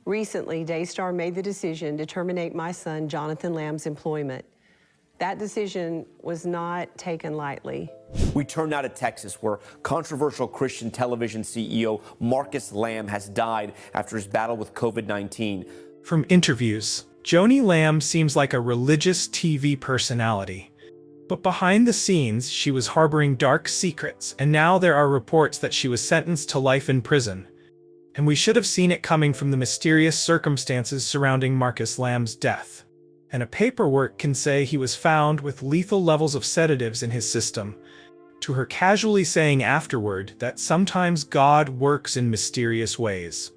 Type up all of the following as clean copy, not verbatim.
Recently, Daystar made the decision to terminate my son, Jonathan Lamb's employment. That decision was not taken lightly. We turn now to Texas, where controversial Christian television CEO Marcus Lamb has died after his battle with COVID-19. From interviews, Joni Lamb seems like a religious TV personality. But behind the scenes, she was harboring dark secrets, and now there are reports that she was sentenced to life in prison. And we should have seen it coming from the mysterious circumstances surrounding Marcus Lamb's death. And a paperwork can say he was found with lethal levels of sedatives in his system, to her casually saying afterward that sometimes God works in mysterious ways.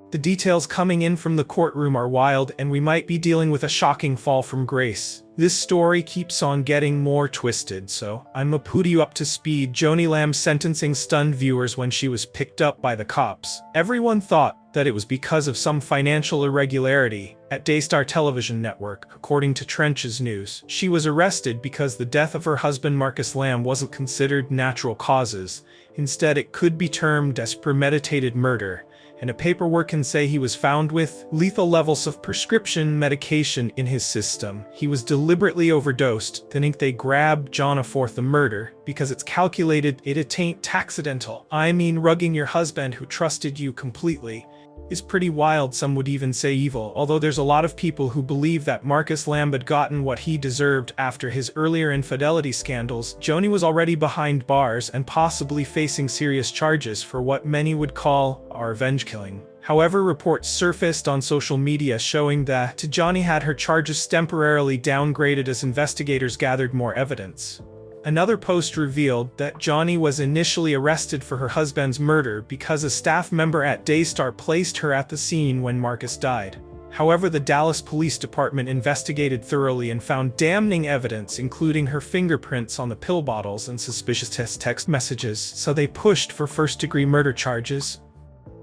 The details coming in from the courtroom are wild, and we might be dealing with a shocking fall from grace. This story keeps on getting more twisted, so I'ma put you up to speed. Joni Lamb's sentencing stunned viewers when she was picked up by the cops. Everyone thought that it was because of some financial irregularity at Daystar Television Network. According to Trench's News, she was arrested because the death of her husband Marcus Lamb wasn't considered natural causes. Instead, it could be termed as premeditated murder. And a paperwork can say he was found with lethal levels of prescription medication in his system. He was deliberately overdosed. They grabbed Jonna for the murder because it's calculated it tain't accidental. I mean, rugging your husband who trusted you completely is pretty wild. Some would even say evil, although there's a lot of people who believe that Marcus Lamb had gotten what he deserved after his earlier infidelity scandals. Joni was already behind bars and possibly facing serious charges for what many would call revenge killing. However, reports surfaced on social media showing that Joni had her charges temporarily downgraded as investigators gathered more evidence. Another post revealed that Joni was initially arrested for her husband's murder because a staff member at Daystar placed her at the scene when Marcus died. However, the Dallas Police Department investigated thoroughly and found damning evidence, including her fingerprints on the pill bottles and suspicious text messages, so they pushed for first-degree murder charges.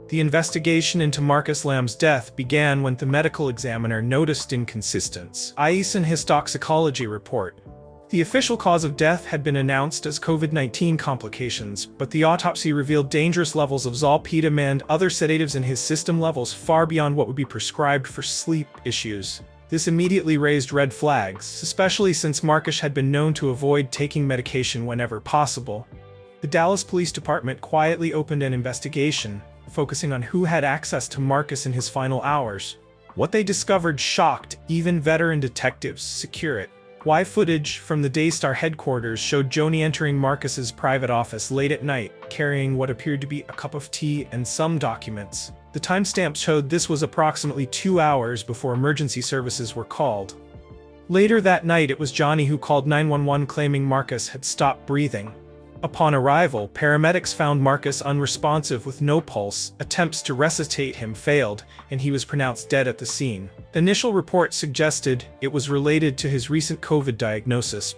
The investigation into Marcus Lamb's death began when the medical examiner noticed inconsistencies in his toxicology report. The official cause of death had been announced as COVID-19 complications, but the autopsy revealed dangerous levels of zolpidem and other sedatives in his system, levels far beyond what would be prescribed for sleep issues. This immediately raised red flags, especially since Marcus had been known to avoid taking medication whenever possible. The Dallas Police Department quietly opened an investigation, focusing on who had access to Marcus in his final hours. What they discovered shocked even veteran detectives. Secure it. Why footage from the Daystar headquarters showed Joni entering Marcus's private office late at night, carrying what appeared to be a cup of tea and some documents. The timestamp showed this was approximately 2 hours before emergency services were called. Later that night, it was Joni who called 911 claiming Marcus had stopped breathing. Upon arrival, paramedics found Marcus unresponsive with no pulse. Attempts to resuscitate him failed, and he was pronounced dead at the scene. Initial reports suggested it was related to his recent COVID diagnosis.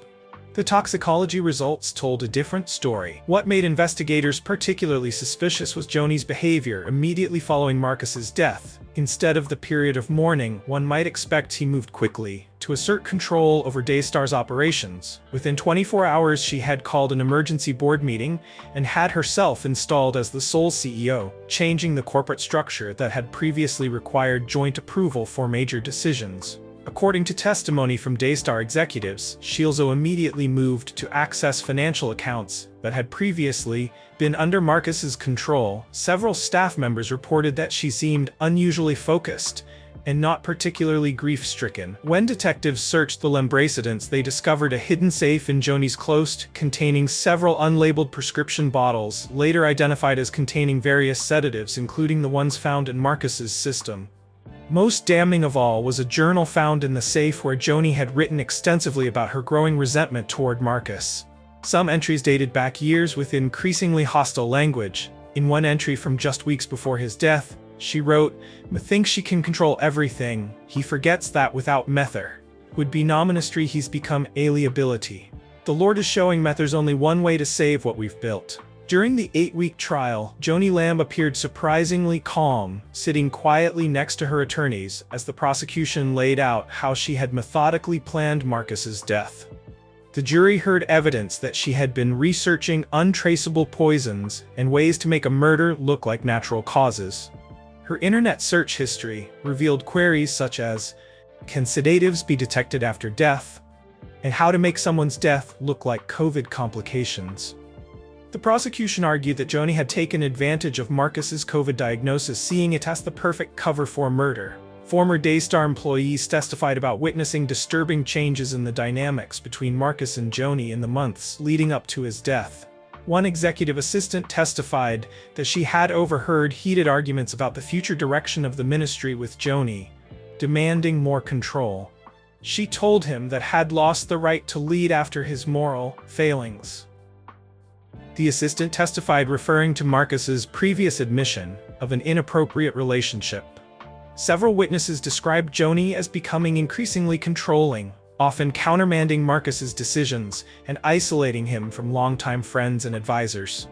The toxicology results told a different story. What made investigators particularly suspicious was Joni's behavior immediately following Marcus's death. Instead of the period of mourning one might expect, he moved quickly to assert control over Daystar's operations. Within 24 hours, she had called an emergency board meeting and had herself installed as the sole CEO, changing the corporate structure that had previously required joint approval for major decisions. According to testimony from Daystar executives, Shielzo immediately moved to access financial accounts that had previously been under Marcus's control. Several staff members reported that she seemed unusually focused and not particularly grief-stricken. When detectives searched the Lamb residence, they discovered a hidden safe in Joni's closet containing several unlabeled prescription bottles, later identified as containing various sedatives, including the ones found in Marcus's system. Most damning of all was a journal found in the safe where Joni had written extensively about her growing resentment toward Marcus. Some entries dated back years with increasingly hostile language. In one entry from just weeks before his death, she wrote, "Methinks she can control everything. He forgets that without Mether would be noministry, he's become aliability. The Lord is showing Mether's only one way to save what we've built." During the 8-week trial, Joni Lamb appeared surprisingly calm, sitting quietly next to her attorneys as the prosecution laid out how she had methodically planned Marcus's death. The jury heard evidence that she had been researching untraceable poisons and ways to make a murder look like natural causes. Her internet search history revealed queries such as, "Can sedatives be detected after death?" and "How to make someone's death look like COVID complications." The prosecution argued that Joni had taken advantage of Marcus's COVID diagnosis, seeing it as the perfect cover for murder. Former Daystar employees testified about witnessing disturbing changes in the dynamics between Marcus and Joni in the months leading up to his death. One executive assistant testified that she had overheard heated arguments about the future direction of the ministry with Joni, demanding more control. She told him that had lost the right to lead after his moral failings. The assistant testified, referring to Marcus's previous admission of an inappropriate relationship. Several witnesses described Joni as becoming increasingly controlling, often countermanding Marcus's decisions and isolating him from longtime friends and advisors.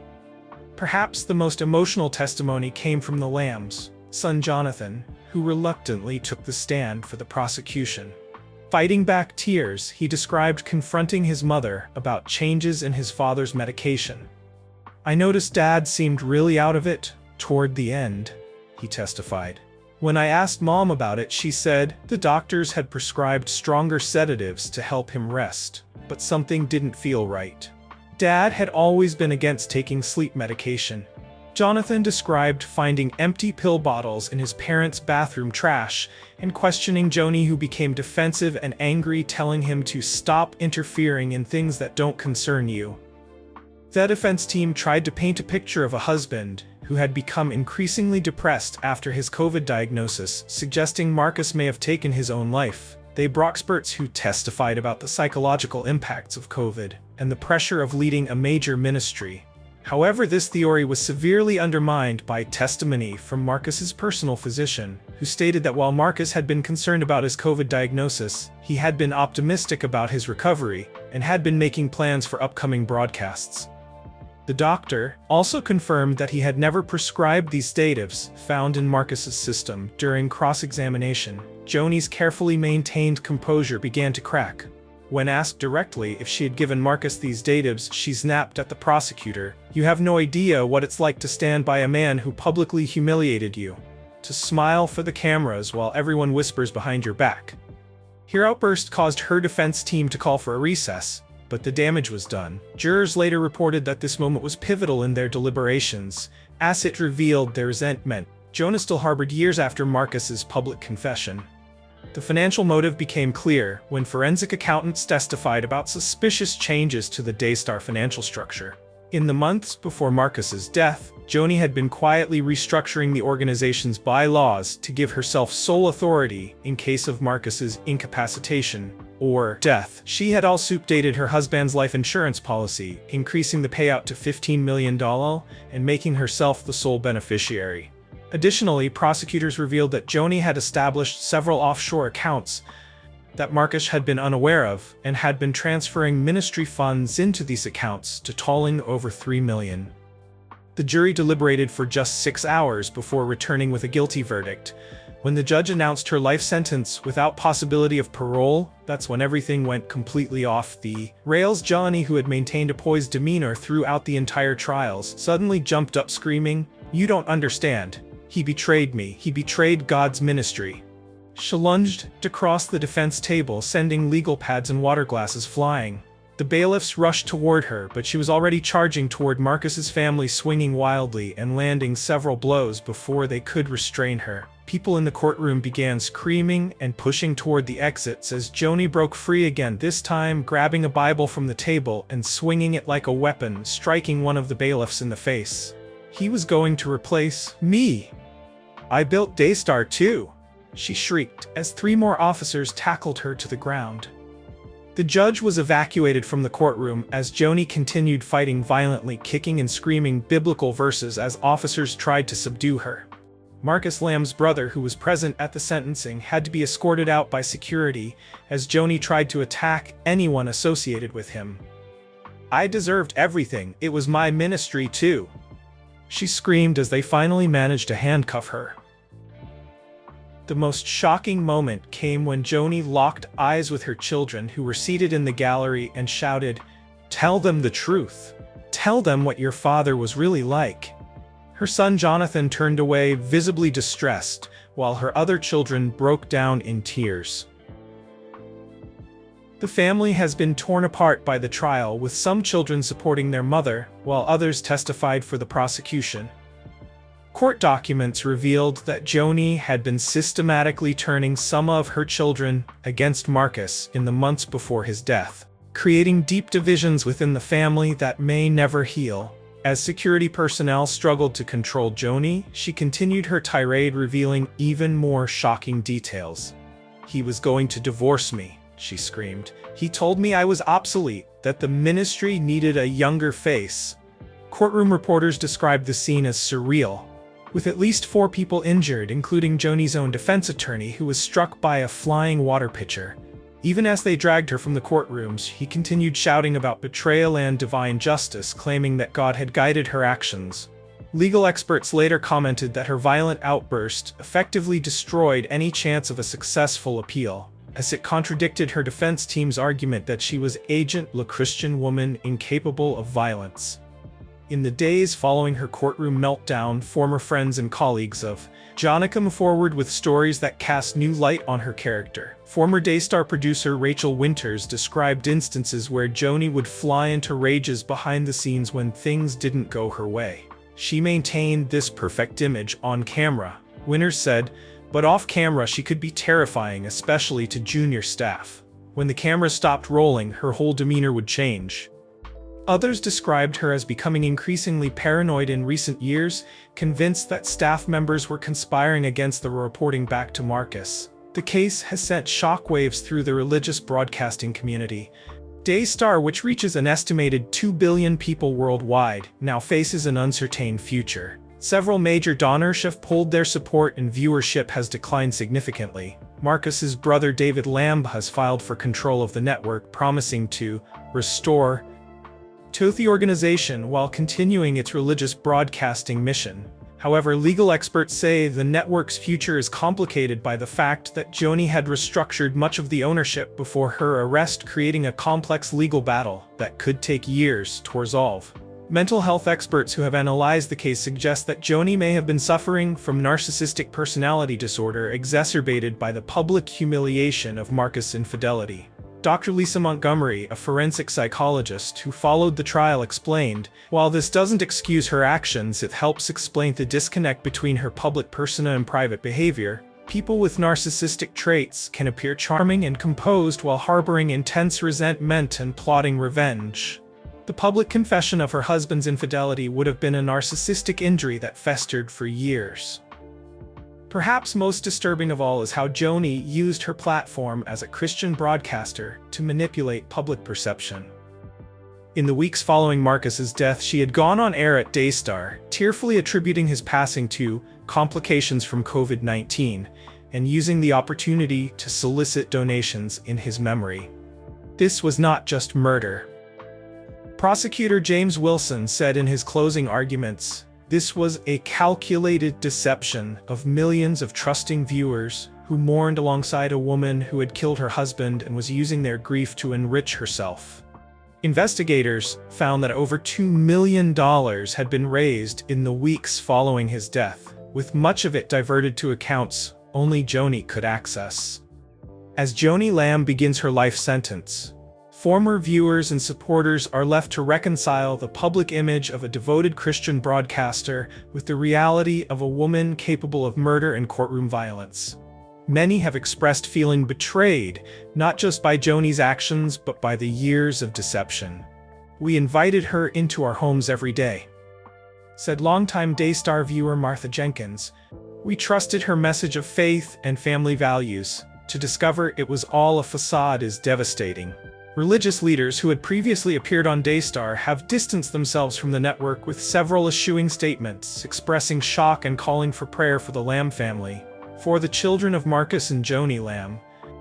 Perhaps the most emotional testimony came from the Lambs' son Jonathan, who reluctantly took the stand for the prosecution. Fighting back tears, he described confronting his mother about changes in his father's medication. "I noticed Dad seemed really out of it toward the end," he testified. "When I asked Mom about it, she said the doctors had prescribed stronger sedatives to help him rest, but something didn't feel right." Dad had always been against taking sleep medication. Jonathan described finding empty pill bottles in his parents' bathroom trash and questioning Joni, who became defensive and angry, telling him to stop interfering in things that don't concern you. The defense team tried to paint a picture of a husband who had become increasingly depressed after his COVID diagnosis, suggesting Marcus may have taken his own life. They brought experts who testified about the psychological impacts of COVID and the pressure of leading a major ministry. However, this theory was severely undermined by testimony from Marcus's personal physician, who stated that while Marcus had been concerned about his COVID diagnosis, he had been optimistic about his recovery and had been making plans for upcoming broadcasts. The doctor also confirmed that he had never prescribed these sedatives found in Marcus's system. During cross-examination, Joni's carefully maintained composure began to crack. When asked directly if she had given Marcus these sedatives, she snapped at the prosecutor, "You have no idea what it's like to stand by a man who publicly humiliated you, to smile for the cameras while everyone whispers behind your back." Her outburst caused her defense team to call for a recess, but the damage was done. Jurors later reported that this moment was pivotal in their deliberations, as it revealed their resentment Joni still harbored years after Marcus's public confession. The financial motive became clear when forensic accountants testified about suspicious changes to the Daystar financial structure. In the months before Marcus's death, Joni had been quietly restructuring the organization's bylaws to give herself sole authority in case of Marcus's incapacitation or death. She had also updated her husband's life insurance policy, increasing the payout to $15 million and making herself the sole beneficiary. Additionally, prosecutors revealed that Joni had established several offshore accounts that Marcus had been unaware of and had been transferring ministry funds into these accounts, totaling over $3 million. The jury deliberated for just 6 hours before returning with a guilty verdict. When the judge announced her life sentence without possibility of parole, that's when everything went completely off the rails. Joni, who had maintained a poised demeanor throughout the entire trials, suddenly jumped up screaming, "You don't understand. He betrayed me. He betrayed God's ministry." She lunged across the defense table, sending legal pads and water glasses flying. The bailiffs rushed toward her, but she was already charging toward Marcus's family, swinging wildly and landing several blows before they could restrain her. People in the courtroom began screaming and pushing toward the exits as Joni broke free again, this time grabbing a Bible from the table and swinging it like a weapon, striking one of the bailiffs in the face. "He was going to replace me. I built Daystar too," she shrieked as 3 more officers tackled her to the ground. The judge was evacuated from the courtroom as Joni continued fighting violently, kicking and screaming biblical verses as officers tried to subdue her. Marcus Lamb's brother, who was present at the sentencing, had to be escorted out by security as Joni tried to attack anyone associated with him. "I deserved everything. It was my ministry too," she screamed as they finally managed to handcuff her. The most shocking moment came when Joni locked eyes with her children, who were seated in the gallery, and shouted, "Tell them the truth. Tell them what your father was really like." Her son Jonathan turned away, visibly distressed, while her other children broke down in tears. The family has been torn apart by the trial, with some children supporting their mother, while others testified for the prosecution. Court documents revealed that Joni had been systematically turning some of her children against Marcus in the months before his death, creating deep divisions within the family that may never heal. As security personnel struggled to control Joni, she continued her tirade, revealing even more shocking details. "He was going to divorce me," she screamed. "He told me I was obsolete, that the ministry needed a younger face." Courtroom reporters described the scene as surreal, with at least 4 people injured, including Joni's own defense attorney, who was struck by a flying water pitcher. Even as they dragged her from the courtrooms, he continued shouting about betrayal and divine justice, claiming that God had guided her actions. Legal experts later commented that her violent outburst effectively destroyed any chance of a successful appeal, as it contradicted her defense team's argument that she was Agent La Christian woman incapable of violence. In the days following her courtroom meltdown, former friends and colleagues of Joni came forward with stories that cast new light on her character. Former Daystar producer Rachel Winters described instances where Joni would fly into rages behind the scenes when things didn't go her way. She maintained this perfect image on camera, Winters said, but off camera she could be terrifying, especially to junior staff. When the camera stopped rolling, her whole demeanor would change. Others described her as becoming increasingly paranoid in recent years, convinced that staff members were conspiring against the reporting back to Marcus. The case has sent shockwaves through the religious broadcasting community. Daystar, which reaches an estimated 2 billion people worldwide, now faces an uncertain future. Several major donors have pulled their support and viewership has declined significantly. Marcus's brother David Lamb has filed for control of the network, promising to restore to the organization while continuing its religious broadcasting mission. However, legal experts say the network's future is complicated by the fact that Joni had restructured much of the ownership before her arrest, creating a complex legal battle that could take years to resolve. Mental health experts who have analyzed the case suggest that Joni may have been suffering from narcissistic personality disorder exacerbated by the public humiliation of Marcus' infidelity. Dr. Lisa Montgomery, a forensic psychologist who followed the trial, explained, "While this doesn't excuse her actions, it helps explain the disconnect between her public persona and private behavior. People with narcissistic traits can appear charming and composed while harboring intense resentment and plotting revenge." The public confession of her husband's infidelity would have been a narcissistic injury that festered for years. Perhaps most disturbing of all is how Joni used her platform as a Christian broadcaster to manipulate public perception. In the weeks following Marcus's death, she had gone on air at Daystar, tearfully attributing his passing to complications from COVID-19 and using the opportunity to solicit donations in his memory. This was not just murder. Prosecutor James Wilson said in his closing arguments, "This was a calculated deception of millions of trusting viewers who mourned alongside a woman who had killed her husband and was using their grief to enrich herself." Investigators found that over $2 million had been raised in the weeks following his death, with much of it diverted to accounts only Joni could access. As Joni Lamb begins her life sentence, former viewers and supporters are left to reconcile the public image of a devoted Christian broadcaster with the reality of a woman capable of murder and courtroom violence. Many have expressed feeling betrayed, not just by Joni's actions, but by the years of deception. "We invited her into our homes every day," said longtime Daystar viewer Martha Jenkins. "We trusted her message of faith and family values. To discover it was all a facade is devastating." Religious leaders who had previously appeared on Daystar have distanced themselves from the network, with several eschewing statements, expressing shock and calling for prayer for the Lamb family. For the children of Marcus and Joni Lamb,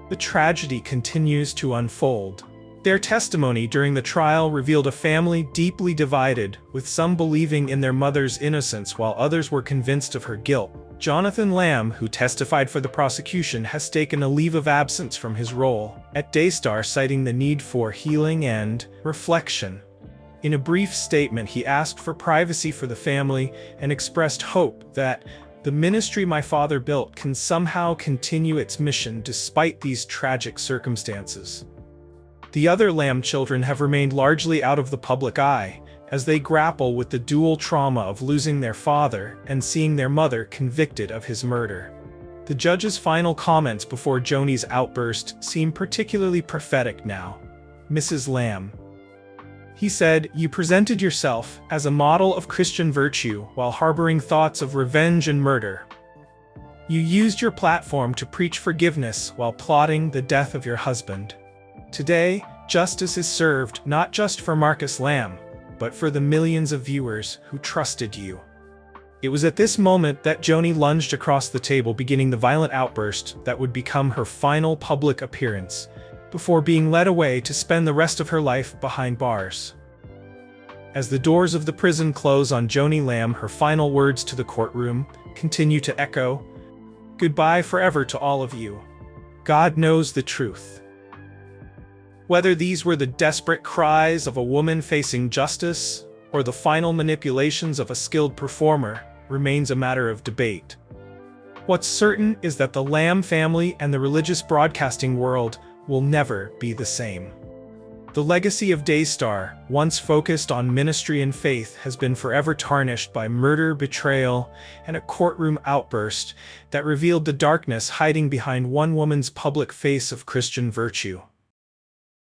the tragedy continues to unfold. Their testimony during the trial revealed a family deeply divided, with some believing in their mother's innocence while others were convinced of her guilt. Jonathan Lamb, who testified for the prosecution, has taken a leave of absence from his role at Daystar, citing the need for healing and reflection. In a brief statement, he asked for privacy for the family and expressed hope that the ministry my father built can somehow continue its mission despite these tragic circumstances. The other Lamb children have remained largely out of the public eye, as they grapple with the dual trauma of losing their father and seeing their mother convicted of his murder. The judge's final comments before Joni's outburst seem particularly prophetic now. Mrs. Lamb. He said, "You presented yourself as a model of Christian virtue while harboring thoughts of revenge and murder. You used your platform to preach forgiveness while plotting the death of your husband. Today, justice is served not just for Marcus Lamb, but for the millions of viewers who trusted you." It was at this moment that Joni lunged across the table, beginning the violent outburst that would become her final public appearance, before being led away to spend the rest of her life behind bars. As the doors of the prison close on Joni Lamb, her final words to the courtroom continue to echo, "Goodbye forever to all of you. God knows the truth." Whether these were the desperate cries of a woman facing justice or the final manipulations of a skilled performer remains a matter of debate. What's certain is that the Lamb family and the religious broadcasting world will never be the same. The legacy of Daystar, once focused on ministry and faith, has been forever tarnished by murder, betrayal, and a courtroom outburst that revealed the darkness hiding behind one woman's public face of Christian virtue.